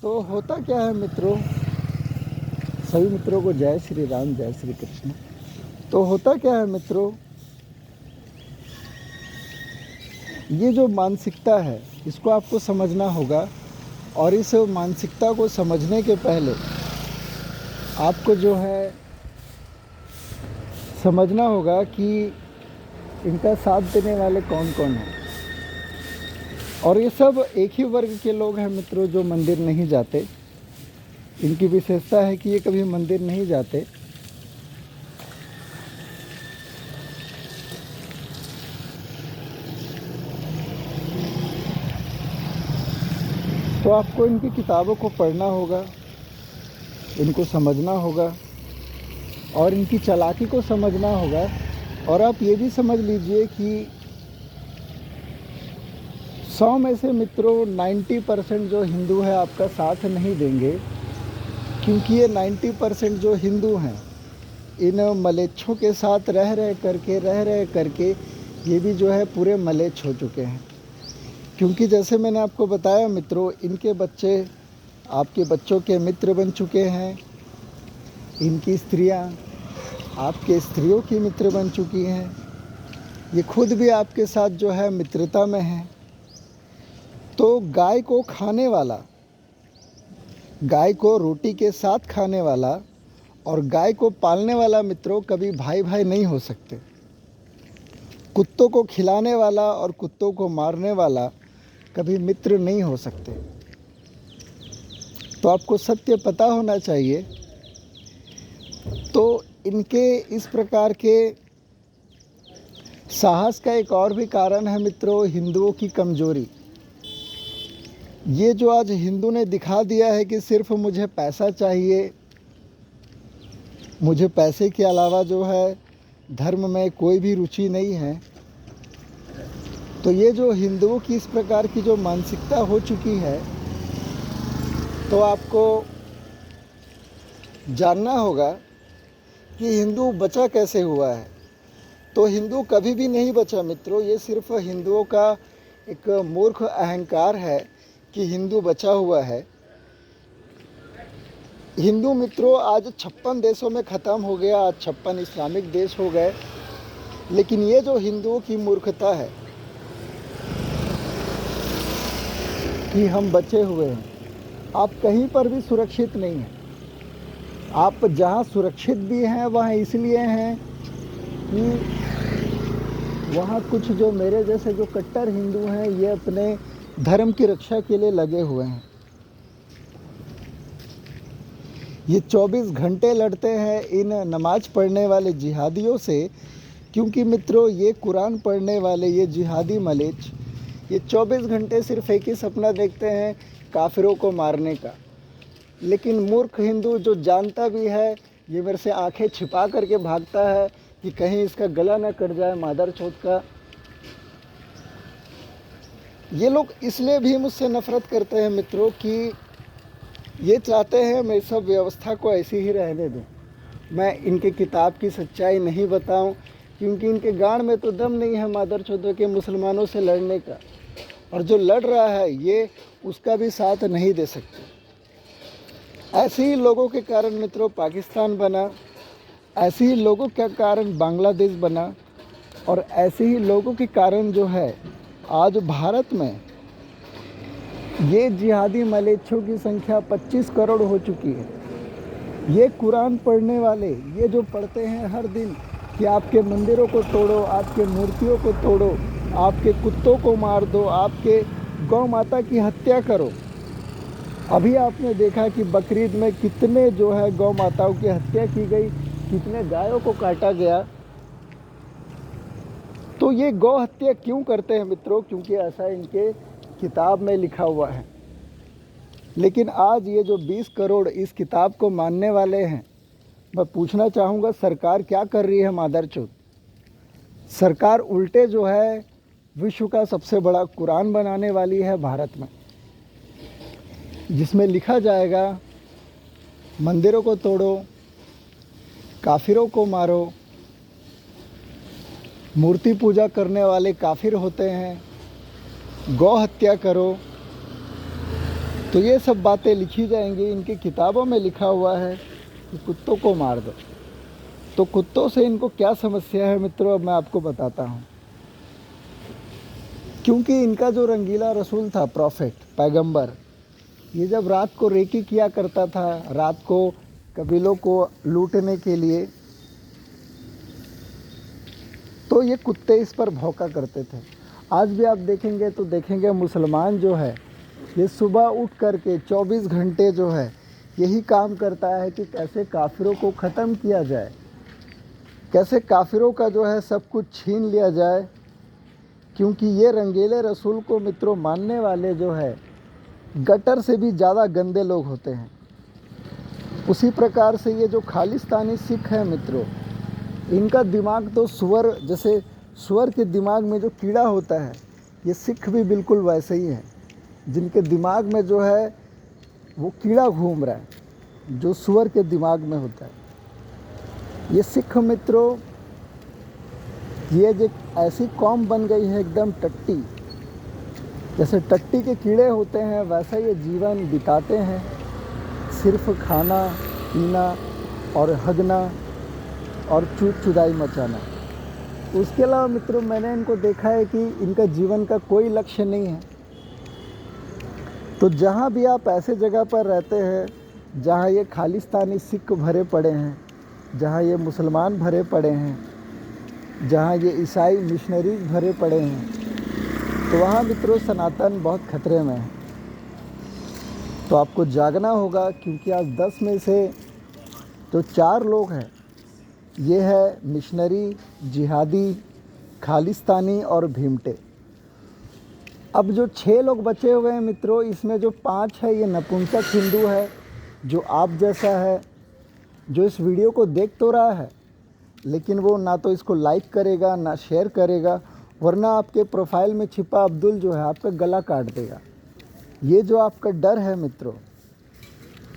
तो होता क्या है मित्रों, सभी मित्रों को जय श्री राम, जय श्री कृष्ण। तो होता क्या है मित्रों, ये जो मानसिकता है इसको आपको समझना होगा। और इस मानसिकता को समझने के पहले आपको जो है समझना होगा कि इनका साथ देने वाले कौन कौन हैं। और ये सब एक ही वर्ग के लोग हैं मित्रों, जो मंदिर नहीं जाते। इनकी विशेषता है कि ये कभी मंदिर नहीं जाते। तो आपको इनकी किताबों को पढ़ना होगा, इनको समझना होगा और इनकी चालाकी को समझना होगा। और आप ये भी समझ लीजिए कि 100 में से मित्रों 90% जो हिंदू है आपका साथ नहीं देंगे, क्योंकि ये 90% जो हिंदू हैं इन मलेच्छों के साथ रह रह करके ये भी जो है पूरे मलेच्छ हो चुके हैं। क्योंकि जैसे मैंने आपको बताया मित्रों, इनके बच्चे आपके बच्चों के मित्र बन चुके हैं, इनकी स्त्रियां आपके स्त्रियों की मित्र बन चुकी हैं, ये खुद भी आपके साथ जो है मित्रता में हैं। तो गाय को खाने वाला, गाय को रोटी के साथ खाने वाला और गाय को पालने वाला मित्रों कभी भाई भाई नहीं हो सकते। कुत्तों को खिलाने वाला और कुत्तों को मारने वाला कभी मित्र नहीं हो सकते। तो आपको सत्य पता होना चाहिए। तो इनके इस प्रकार के साहस का एक और भी कारण है मित्रों, हिंदुओं की कमजोरी। ये जो आज हिंदू ने दिखा दिया है कि सिर्फ मुझे पैसा चाहिए, मुझे पैसे के अलावा जो है धर्म में कोई भी रुचि नहीं है। तो ये जो हिंदुओं की इस प्रकार की जो मानसिकता हो चुकी है, तो आपको जानना होगा कि हिंदू बचा कैसे हुआ है। तो हिंदू कभी भी नहीं बचा मित्रों, ये सिर्फ हिंदुओं का एक मूर्ख अहंकार है कि हिंदू बचा हुआ है। हिंदू मित्रों आज 56 देशों में ख़त्म हो गया, आज 56 इस्लामिक देश हो गए। लेकिन ये जो हिंदुओं की मूर्खता है कि हम बचे हुए हैं, आप कहीं पर भी सुरक्षित नहीं हैं। आप जहाँ सुरक्षित भी हैं वहाँ इसलिए हैं कि वहाँ कुछ जो मेरे जैसे जो कट्टर हिंदू हैं, ये अपने धर्म की रक्षा के लिए लगे हुए हैं। ये 24 घंटे लड़ते हैं इन नमाज पढ़ने वाले जिहादियों से, क्योंकि मित्रों ये कुरान पढ़ने वाले ये जिहादी मलेच्छ ये 24 घंटे सिर्फ एक ही सपना देखते हैं, काफिरों को मारने का। लेकिन मूर्ख हिंदू जो जानता भी है, ये मेरे से आंखें छिपा करके भागता है कि कहीं इसका गला न कट जाए मादर चौथ का। ये लोग इसलिए भी मुझसे नफरत करते हैं मित्रों कि ये चाहते हैं मैं सब व्यवस्था को ऐसी ही रहने दूं, मैं इनके किताब की सच्चाई नहीं बताऊं, क्योंकि इनके गांड में तो दम नहीं है मादर चौथ के मुसलमानों से लड़ने का। और जो लड़ रहा है ये उसका भी साथ नहीं दे सकते। ऐसे ही लोगों के कारण मित्रों पाकिस्तान बना, ऐसे ही लोगों के कारण बांग्लादेश बना, और ऐसे ही लोगों के कारण जो है आज भारत में ये जिहादी मलेच्छों की संख्या 25 करोड़ हो चुकी है। ये कुरान पढ़ने वाले, ये जो पढ़ते हैं हर दिन कि आपके मंदिरों को तोड़ो, आपके मूर्तियों को तोड़ो, आपके कुत्तों को मार दो, आपके गौ माता की हत्या करो। अभी आपने देखा कि बकरीद में कितने जो है गौ माताओं की हत्या की गई, कितने गायों को काटा गया। तो ये गौ हत्या क्यों करते हैं मित्रों? क्योंकि ऐसा इनके किताब में लिखा हुआ है। लेकिन आज ये जो 20 करोड़ इस किताब को मानने वाले हैं, मैं पूछना चाहूँगा सरकार क्या कर रही है मादरचोद? सरकार उल्टे जो है विश्व का सबसे बड़ा कुरान बनाने वाली है भारत में, जिसमें लिखा जाएगा मंदिरों को तोड़ो, काफिरों को मारो, मूर्ति पूजा करने वाले काफिर होते हैं, गौ हत्या करो। तो ये सब बातें लिखी जाएंगी, इनकी किताबों में लिखा हुआ है कि कुत्तों को मार दो। तो कुत्तों से इनको क्या समस्या है मित्रों, अब मैं आपको बताता हूँ। क्योंकि इनका जो रंगीला रसूल था, प्रॉफिट, पैगंबर, ये जब रात को रेकी किया करता था, रात को कबीलों को लूटने के लिए, तो ये कुत्ते इस पर भौंका करते थे। आज भी आप देखेंगे तो देखेंगे मुसलमान जो है ये सुबह उठ करके 24 घंटे जो है यही काम करता है कि कैसे काफिरों को ख़त्म किया जाए, कैसे काफिरों का जो है सब कुछ छीन लिया जाए। क्योंकि ये रंगीले रसूल को मित्रों मानने वाले जो है गटर से भी ज़्यादा गंदे लोग होते हैं। उसी प्रकार से ये जो खालिस्तानी सिख हैं मित्रों, इनका दिमाग तो सुअर, जैसे सुअर के दिमाग में जो कीड़ा होता है, ये सिख भी बिल्कुल वैसे ही हैं, जिनके दिमाग में जो है वो कीड़ा घूम रहा है जो सुअर के दिमाग में होता है। ये सिख मित्रों, ये जो ऐसी कौम बन गई है एकदम टट्टी, जैसे टट्टी के कीड़े होते हैं वैसा ये जीवन बिताते हैं, सिर्फ खाना पीना और हगना और चुदाई मचाना। उसके अलावा मित्रों मैंने इनको देखा है कि इनका जीवन का कोई लक्ष्य नहीं है। तो जहाँ भी आप ऐसे जगह पर रहते हैं जहाँ ये खालिस्तानी सिख भरे पड़े हैं, जहाँ ये मुसलमान भरे पड़े हैं, जहाँ ये ईसाई मिशनरीज भरे पड़े हैं, तो वहाँ मित्रों सनातन बहुत खतरे में है। तो आपको जागना होगा, क्योंकि आज 10 में से जो 4 लोग हैं ये है मिशनरी, जिहादी, खालिस्तानी और भीमटे। अब जो 6 लोग बचे हुए हैं मित्रों, इसमें जो 5 है ये नपुंसक हिंदू है, जो आप जैसा है, जो इस वीडियो को देख तो रहा है लेकिन वो ना तो इसको लाइक करेगा ना शेयर करेगा, वरना आपके प्रोफाइल में छिपा अब्दुल जो है आपका गला काट देगा। ये जो आपका डर है मित्रों,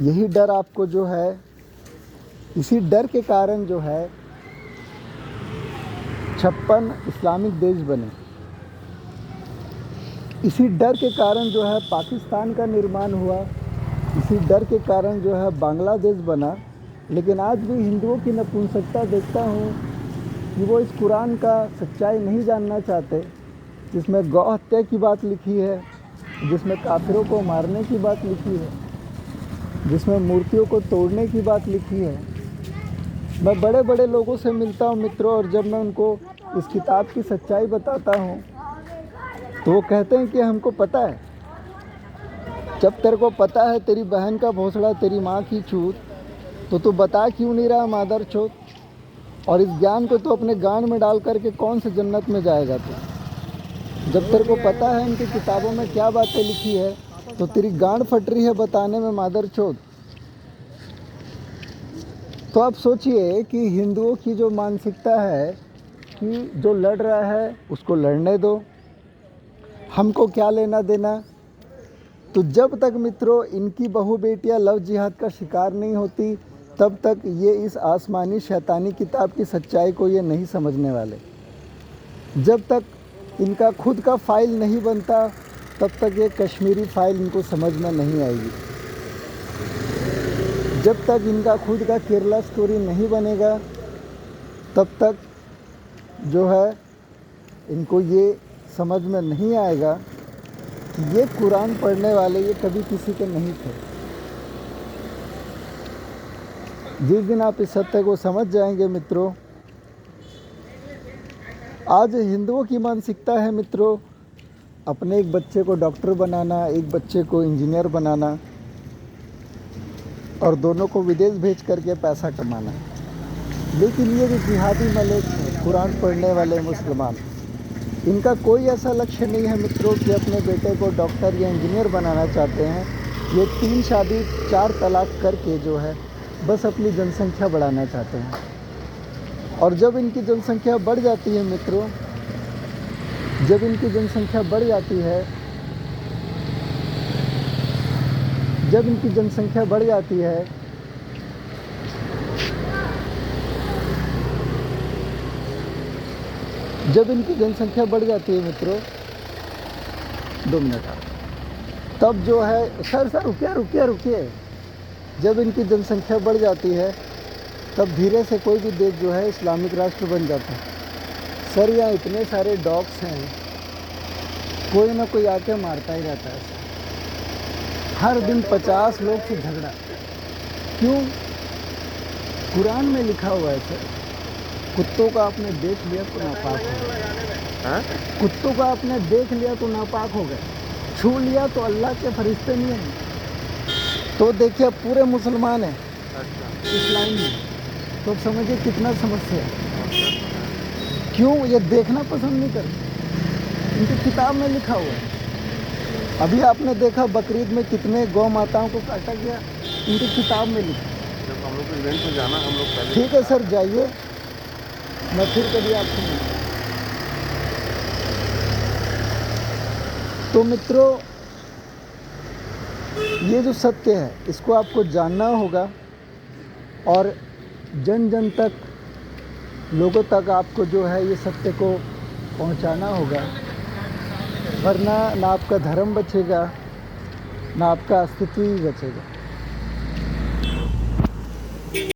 यही डर आपको जो है, इसी डर के कारण जो है 56 इस्लामिक देश बने। इसी डर के कारण जो है पाकिस्तान का निर्माण हुआ, इसी डर के कारण जो है बांग्लादेश बना। लेकिन आज भी हिंदुओं की नपुंसकता देखता हूँ कि वो इस कुरान का सच्चाई नहीं जानना चाहते, जिसमें गौ हत्या की बात लिखी है, जिसमें काफिरों को मारने की बात लिखी है, जिसमें मूर्तियों को तोड़ने की बात लिखी है। मैं बड़े बड़े लोगों से मिलता हूँ मित्रों, और जब मैं उनको इस किताब की सच्चाई बताता हूँ तो वो कहते हैं कि हमको पता है। जब तेरे को पता है तेरी बहन का भोसड़ा तेरी माँ की चूत, तो तू बता क्यों नहीं रहा मादर चोत? और इस ज्ञान को तो अपने गान में डाल करके कौन से जन्नत में जाएगा तू? जब तेरे को पता है इनकी किताबों में क्या बातें लिखी है, तो तेरी गांड फट रही है बताने में मादर चोत। तो आप सोचिए कि हिंदुओं की जो मानसिकता है कि जो लड़ रहा है उसको लड़ने दो, हमको क्या लेना देना। तो जब तक मित्रों इनकी बहू बेटियां लव जिहाद का शिकार नहीं होती, तब तक ये इस आसमानी शैतानी किताब की सच्चाई को ये नहीं समझने वाले। जब तक इनका खुद का फाइल नहीं बनता, तब तक ये कश्मीरी फाइल इनको समझ में नहीं आएगी। जब तक इनका खुद का केरला स्टोरी नहीं बनेगा, तब तक जो है इनको ये समझ में नहीं आएगा कि ये कुरान पढ़ने वाले ये कभी किसी के नहीं थे। जिस दिन आप इस सत्य को समझ जाएंगे मित्रों, आज हिंदुओं की मानसिकता है मित्रों अपने एक बच्चे को डॉक्टर बनाना, एक बच्चे को इंजीनियर बनाना और दोनों को विदेश भेज करके पैसा कमाना। लेकिन ये जो जिहादी मलिक हैं, कुरान पढ़ने वाले मुसलमान, इनका कोई ऐसा लक्ष्य नहीं है मित्रों कि अपने बेटे को डॉक्टर या इंजीनियर बनाना चाहते हैं। ये 3 शादी 4 तलाक करके जो है बस अपनी जनसंख्या बढ़ाना चाहते हैं। और जब इनकी जनसंख्या बढ़ जाती है मित्रों, जब इनकी जनसंख्या बढ़ जाती है, जब इनकी जनसंख्या बढ़ जाती है जब इनकी जनसंख्या बढ़ जाती है मित्रों, 2 मिनट तब जो है सर रुकिए रुकिए रुकिए, जब इनकी जनसंख्या बढ़ जाती है तब धीरे से कोई भी देश जो है इस्लामिक राष्ट्र बन जाता है। सर यहाँ इतने सारे डॉग्स हैं, कोई ना कोई आके मारता ही रहता है सर। हर दिन 50 लोग से झगड़ा। क्यों? कुरान में लिखा हुआ है सर, कुत्तों का आपने देख लिया तो नापाक हो गए। कुत्तों का आपने देख लिया तो नापाक हो गए, छू लिया तो अल्लाह के फरिश्ते नहीं हैं। तो देखिए पूरे मुसलमान हैं इस लाइन में, तो समझिए कितना समस्या है। क्यों? ये देखना पसंद नहीं करते, इनकी किताब में लिखा हुआ है। अभी आपने देखा बकरीद में कितने गौ माताओं को काटा गया, इनकी किताब में लिखा। जब हम लोग को इवेंट में जाना, हम लोग पहले। ठीक है सर, जाइए, मैं फिर कभी आपसे मिलूंगा। तो मित्रों, ये जो सत्य है इसको आपको जानना होगा और जन जन तक, लोगों तक आपको जो है ये सत्य को पहुंचाना होगा, वरना ना आपका धर्म बचेगा ना आपका अस्तित्व ही बचेगा।